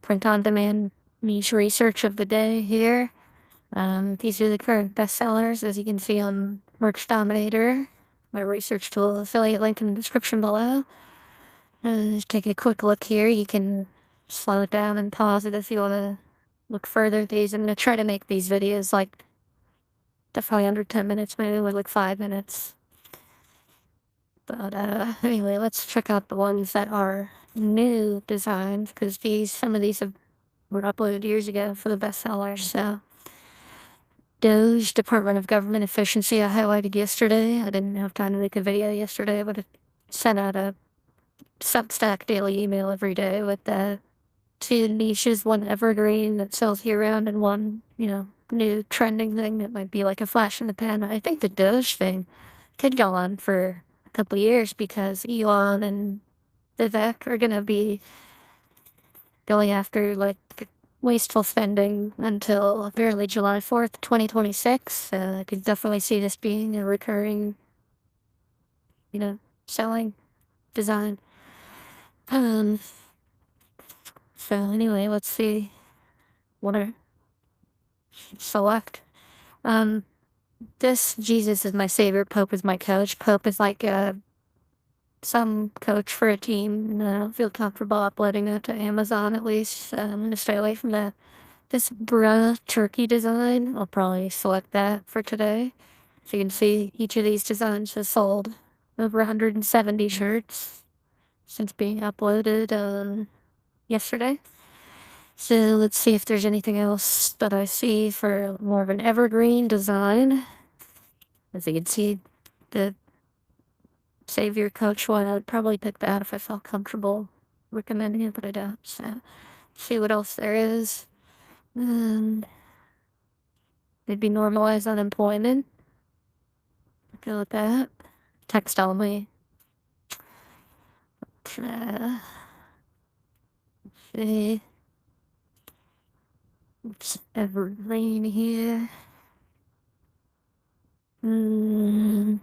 print on demand niche research of the day here. These are the current bestsellers, as you can see on Merch Dominator, my research tool affiliate link in the description below. Just take a quick look here. You can slow it down and pause it if you want to look further at these. I'm going to try to make these videos like definitely under 10 minutes, maybe like 5 minutes. But anyway, let's check out the ones that are new designs, because some of these were uploaded years ago for the bestsellers. So Doge, Department of Government Efficiency, I highlighted yesterday. I didn't have time to make a video yesterday, but it sent out a Substack daily email every day with two niches, one evergreen that sells year round, and one, new trending thing that might be like a flash in the pan. I think the Doge thing could go on for a couple years, because Elon and Vivek are gonna be going after like wasteful spending until barely July 4th, 2026. I could definitely see this being a recurring, selling design. So anyway, let's see what I select. This Jesus is my savior, Pope is my coach. Pope is like some coach for a team, and I don't feel comfortable uploading that to Amazon, at least. I'm gonna stay away from that. This bra turkey design, I'll probably select that for today. So you can see each of these designs has sold over 170 shirts since being uploaded yesterday. So let's see if there's anything else that I see for more of an evergreen design. As you can see, the Savior Coach one, I'd probably pick that if I felt comfortable recommending it, but I don't. So see what else there is. And maybe normalize unemployment. Go with that. Text only. See. It's evergreen here. Not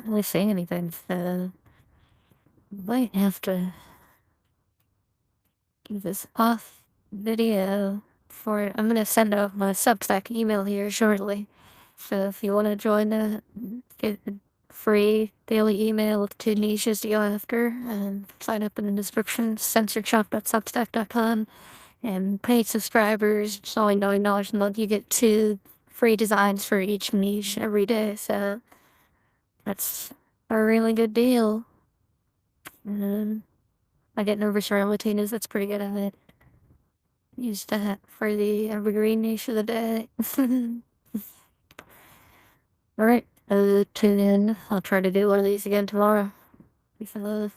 really saying anything, so might have to give this off video for. I'm gonna send out my Substack email here shortly. So if you want to join get a free daily email with 2 niches to go after, and sign up in the description, censorshop.substack.com. And paid subscribers, it's only $9 a month. You get 2 free designs for each niche every day. So that's a really good deal. And I get nervous around Latinas. That's pretty good. I use that for the evergreen niche of the day. Alright, tune in. I'll try to do one of these again tomorrow. Peace and love.